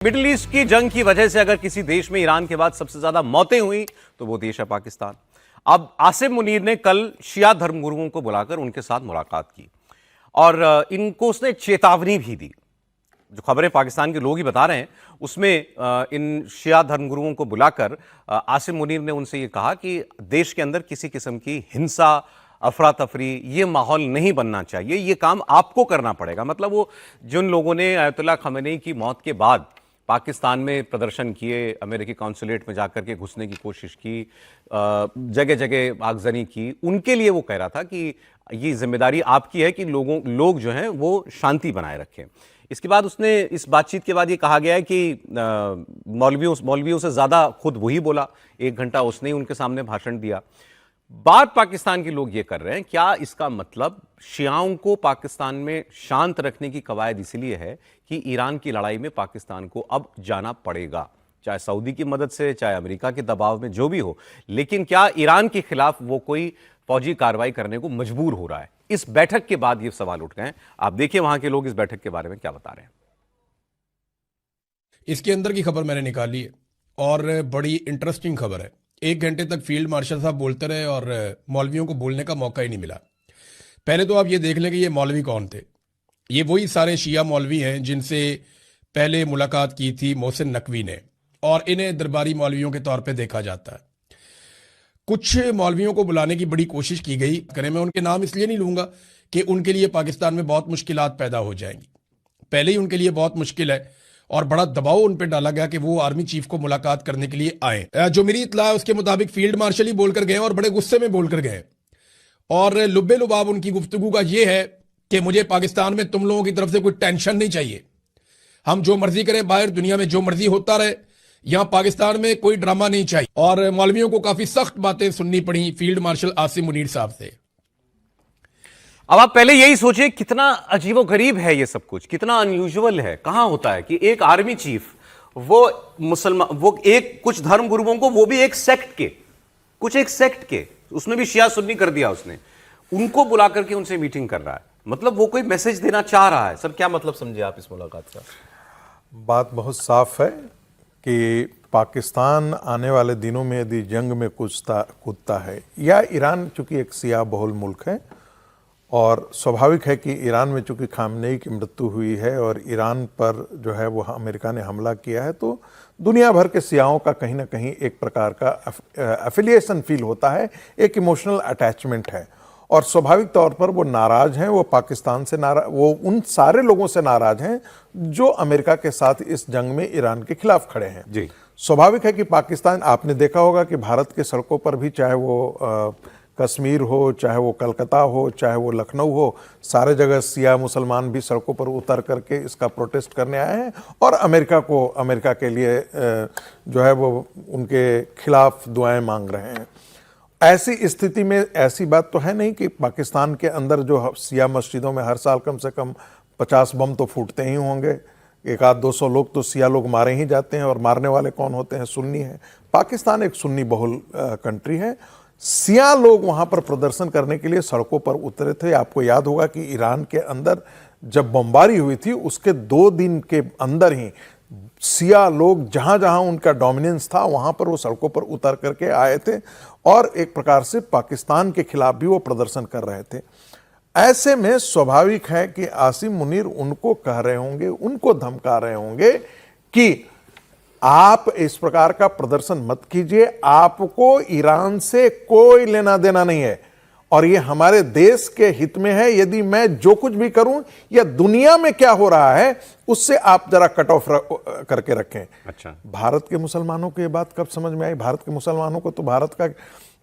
Middle east की जंग की वजह से अगर किसी देश में ईरान के बाद सबसे ज्यादा मौतें हुई तो वो देश है पाकिस्तान। अब आसिम मुनीर ने कल शिया धर्मगुरुओं को बुलाकर उनके साथ मुलाकात की और इनको उसने चेतावनी भी दी। जो खबरें पाकिस्तान के लोग ही बता रहे हैं उसमें इन शिया धर्मगुरुओं को बुलाकर आसिम मुनीर ने उनसे ये कहा कि देश के अंदर किसी किस्म की हिंसा, अफरा तफरी, ये माहौल नहीं बनना चाहिए, ये काम आपको करना पड़ेगा। मतलब वो जिन लोगों ने आयतुल्लाह खमेनी की मौत के बाद पाकिस्तान में प्रदर्शन किए, अमेरिकी कॉन्सुलेट में जाकर के घुसने की कोशिश की, जगह जगह आगजनी की, उनके लिए वो कह रहा था कि ये जिम्मेदारी आपकी है कि लोग जो हैं वो शांति बनाए रखें। इसके बाद उसने इस बातचीत के बाद ये कहा गया है कि मौलवियों से ज़्यादा खुद वही बोला, 1 घंटा उसने ही उनके सामने भाषण दिया। बात पाकिस्तान के लोग ये कर रहे हैं, क्या इसका मतलब शियाओं को पाकिस्तान में शांत रखने की कवायद इसलिए है कि ईरान की लड़ाई में पाकिस्तान को अब जाना पड़ेगा, चाहे सऊदी की मदद से, चाहे अमेरिका के दबाव में, जो भी हो, लेकिन क्या ईरान के खिलाफ वो कोई फौजी कार्रवाई करने को मजबूर हो रहा है? इस बैठक के बाद ये सवाल उठ गए हैं। आप देखिए वहां के लोग इस बैठक के बारे में क्या बता रहे हैं। इसके अंदर की खबर मैंने निकाली है और बड़ी इंटरेस्टिंग खबर है। 1 घंटे तक फील्ड मार्शल साहब बोलते रहे और मौलवियों को बोलने का मौका ही नहीं मिला। पहले तो आप ये देख लें कि ये मौलवी कौन थे। ये वही सारे शिया मौलवी हैं जिनसे पहले मुलाकात की थी मोहसिन नकवी ने, और इन्हें दरबारी मौलवियों के तौर पे देखा जाता है। कुछ मौलवियों को बुलाने की बड़ी कोशिश की गई। मैं उनके नाम इसलिए नहीं लूंगा कि उनके लिए पाकिस्तान में बहुत मुश्किलात पैदा हो जाएंगी। पहले ही उनके लिए बहुत मुश्किल है और बड़ा दबाव उन पर डाला गया कि वो आर्मी चीफ को मुलाकात करने के लिए आए। जो मेरी इत्तला है उसके मुताबिक फील्ड मार्शल ही बोलकर गए और बड़े गुस्से में बोलकर गए, और लुब्बे लुबाब उनकी गुफ्तगू का ये है कि मुझे पाकिस्तान में तुम लोगों की तरफ से कोई टेंशन नहीं चाहिए, हम जो मर्जी करें, बाहर दुनिया में जो मर्जी होता रहे, यहां पाकिस्तान में कोई ड्रामा नहीं चाहिए। और मौलवियों को काफी सख्त बातें सुननी पड़ी फील्ड मार्शल आसिम मुनीर साहब से। अब आप पहले यही सोचिए कितना अजीबोगरीब है ये सब कुछ, कितना अनयूजुअल है। कहां होता है कि एक आर्मी चीफ वो एक कुछ धर्म गुरुओं को, वो भी एक सेक्ट के उसमें भी शिया सुन्नी कर दिया उसने, उनको बुला करके उनसे मीटिंग कर रहा है। मतलब वो कोई मैसेज देना चाह रहा है। सर क्या मतलब समझे आप इस मुलाकात का? बात बहुत साफ है कि पाकिस्तान आने वाले दिनों में यदि जंग में कूदता है, या ईरान चूंकि एक सिया बहुल मुल्क है और स्वाभाविक है कि ईरान में चूंकि खामनेई की मृत्यु हुई है और ईरान पर जो है वो अमेरिका ने हमला किया है, तो दुनिया भर के सियाओं का कहीं ना कहीं एक प्रकार का एफिलिएशन फील होता है, एक इमोशनल अटैचमेंट है। और स्वाभाविक तौर पर वो नाराज हैं, वो पाकिस्तान से नाराज, वो उन सारे लोगों से नाराज हैं जो अमेरिका के साथ इस जंग में ईरान के खिलाफ खड़े हैं। जी, स्वाभाविक है कि पाकिस्तान, आपने देखा होगा कि भारत के सड़कों पर भी, चाहे वो कश्मीर हो, चाहे वो कलकत्ता हो, चाहे वो लखनऊ हो, सारे जगह सिया मुसलमान भी सड़कों पर उतर करके इसका प्रोटेस्ट करने आए हैं और अमेरिका के लिए जो है वो उनके खिलाफ दुआएं मांग रहे हैं। ऐसी स्थिति में ऐसी बात तो है नहीं कि पाकिस्तान के अंदर जो सिया मस्जिदों में हर साल कम से कम 50 बम तो फूटते ही होंगे, 100-200 लोग तो सिया लोग मारे ही जाते हैं, और मारने वाले कौन होते हैं? सुन्नी है। पाकिस्तान एक सुन्नी बहुल कंट्री है। सिया लोग वहां पर प्रदर्शन करने के लिए सड़कों पर उतरे थे। आपको याद होगा कि ईरान के अंदर जब बमबारी हुई थी उसके 2 दिन के अंदर ही सिया लोग जहां जहां उनका डोमिनेंस था वहां पर वो सड़कों पर उतर करके आए थे और एक प्रकार से पाकिस्तान के खिलाफ भी वो प्रदर्शन कर रहे थे। ऐसे में स्वाभाविक है कि आसिम मुनीर उनको कह रहे होंगे, उनको धमका रहे होंगे कि आप इस प्रकार का प्रदर्शन मत कीजिए, आपको ईरान से कोई लेना देना नहीं है और ये हमारे देश के हित में है। यदि मैं जो कुछ भी करूं या दुनिया में क्या हो रहा है उससे आप जरा कट ऑफ करके रखें। अच्छा, भारत के मुसलमानों को ये बात कब समझ में आई? भारत के मुसलमानों को तो भारत का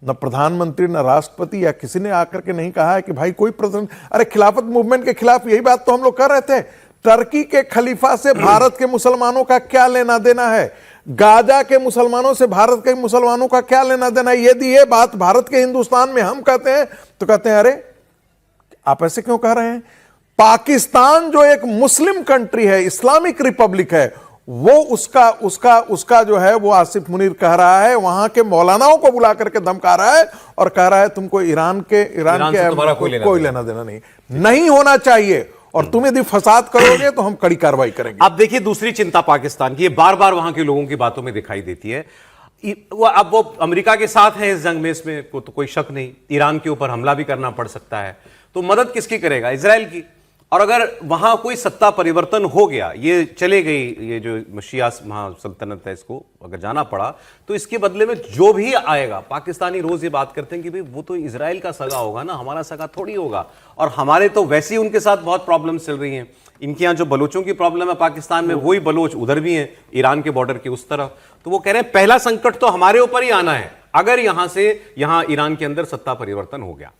न प्रधानमंत्री, न राष्ट्रपति या किसी ने आकर के नहीं कहा है कि भाई कोई प्रदर्शन। अरे खिलाफत मूवमेंट के खिलाफ यही बात तो हम लोग कर रहे थे। टर्की के खलीफा से भारत के मुसलमानों का क्या लेना देना है? गाजा के मुसलमानों से भारत के मुसलमानों का क्या लेना देना है? यदि ये बात भारत के हिंदुस्तान में हम कहते हैं तो कहते हैं अरे आप ऐसे क्यों कह रहे हैं? पाकिस्तान जो एक मुस्लिम कंट्री है, इस्लामिक रिपब्लिक है, वो उसका जो है वो आसिफ मुनीर कह रहा है, वहां के मौलानाओं को बुला करके धमका रहा है और कह रहा है तुमको ईरान के कोई लेना देना नहीं होना चाहिए। और तुम यदि फसाद करोगे तो हम कड़ी कार्रवाई करेंगे। अब देखिए दूसरी चिंता पाकिस्तान की, ये बार बार वहां के लोगों की बातों में दिखाई देती है। अब वो अमेरिका के साथ है इस जंग में, इसमें तो कोई शक नहीं। ईरान के ऊपर हमला भी करना पड़ सकता है, तो मदद किसकी करेगा? इजराइल की। और अगर वहां कोई सत्ता परिवर्तन हो गया, ये चले गई, ये जो शिया महासल्तनत है, इसको अगर जाना पड़ा, तो इसके बदले में जो भी आएगा, पाकिस्तानी रोज ये बात करते हैं कि भाई वो तो इजराइल का सगा होगा ना, हमारा सगा थोड़ी होगा। और हमारे तो वैसे ही उनके साथ बहुत प्रॉब्लम चल रही हैं। इनके यहाँ जो बलोचों की प्रॉब्लम है पाकिस्तान में, वही बलोच उधर भी हैं, ईरान के बॉर्डर के उस तरफ। तो वो कह रहे हैं पहला संकट तो हमारे ऊपर ही आना है अगर यहां से यहां ईरान के अंदर सत्ता परिवर्तन हो गया।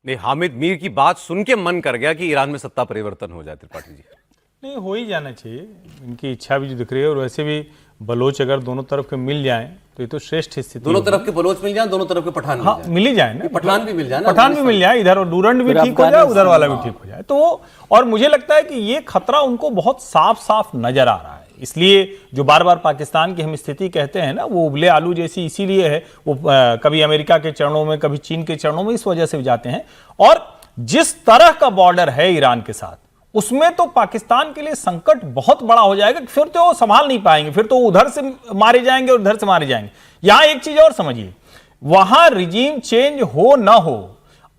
नहीं, हामिद मीर की बात सुन के मन कर गया कि ईरान में सत्ता परिवर्तन हो जाए। त्रिपाठी जी, नहीं, हो ही जाना चाहिए, इनकी इच्छा भी जो दिख रही है। और वैसे भी बलोच अगर दोनों तरफ के मिल जाएं तो ये तो श्रेष्ठ स्थिति। दोनों तरफ के बलोच मिल जाए, दोनों तरफ के पठान हाँ, मिल ही जाए ना, पठान भी मिल जाए ना, पठान भी मिल जाए, इधर और डूरंड भी ठीक हो जाए, उधर वाला भी ठीक हो जाए तो। और मुझे लगता है कि ये खतरा उनको बहुत साफ साफ नजर आ रहा है। इसलिए जो बार बार पाकिस्तान की हम स्थिति कहते हैं ना, वो उबले आलू जैसी इसीलिए है। वो कभी अमेरिका के चरणों में, कभी चीन के चरणों में, इस वजह से भी जाते हैं। और जिस तरह का बॉर्डर है ईरान के साथ, उसमें तो पाकिस्तान के लिए संकट बहुत बड़ा हो जाएगा। फिर तो वो संभाल नहीं पाएंगे, फिर तो उधर से मारे जाएंगे और उधर से मारे जाएंगे। यहां एक चीज और समझिए, वहां रिजीम चेंज हो ना हो,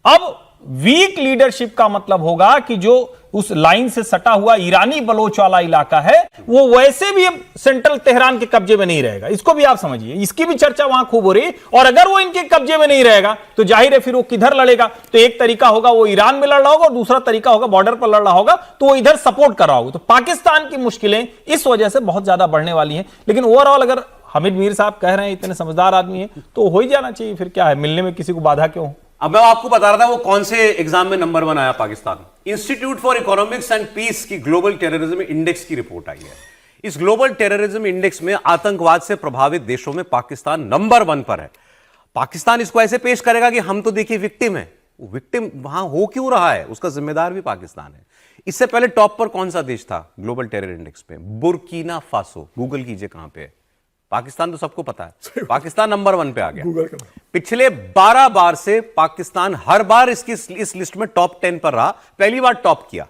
अब वीक लीडरशिप का मतलब होगा कि जो उस लाइन से सटा हुआ ईरानी बलोच वाला इलाका है, वो वैसे भी सेंट्रल तेहरान के कब्जे में नहीं रहेगा। इसको भी आप समझिए, इसकी भी चर्चा वहां खूब हो रही है। और अगर वो इनके कब्जे में नहीं रहेगा तो जाहिर है फिर वो किधर लड़ेगा? तो एक तरीका होगा वो ईरान में लड़ रहा होगा, और दूसरा तरीका होगा बॉर्डर पर लड़ रहा होगा, तो वो इधर सपोर्ट कर रहा होगा। तो पाकिस्तान की मुश्किलें इस वजह से बहुत ज्यादा बढ़ने वाली हैं। लेकिन ओवरऑल अगर हामिद मीर साहब कह रहे हैं इतने समझदार आदमी है, तो हो ही जाना चाहिए। फिर क्या है, मिलने में किसी को बाधा क्यों? अब मैं आपको बता रहा था वो कौन से एग्जाम में नंबर 1 आया Pakistan. Institute for economics and peace की ग्लोबल टेररिज्म इंडेक्स की रिपोर्ट आई है। इस ग्लोबल टेररिज्म इंडेक्स में आतंकवाद से प्रभावित देशों में पाकिस्तान नंबर 1 पर है। पाकिस्तान इसको ऐसे पेश करेगा कि हम तो देखिए विक्टिम है। वो विक्टिम वहां हो क्यों रहा है, उसका जिम्मेदार भी पाकिस्तान है। इससे पहले टॉप पर कौन सा देश था ग्लोबल टेरर इंडेक्स में? Burkina Faso. गूगल कीजिए कहां पे है। पाकिस्तान तो सबको पता है, पाकिस्तान नंबर 1 पे आ गया। पिछले 12 बार से पाकिस्तान हर बार इस लिस्ट में टॉप 10 पर रहा, पहली बार टॉप किया।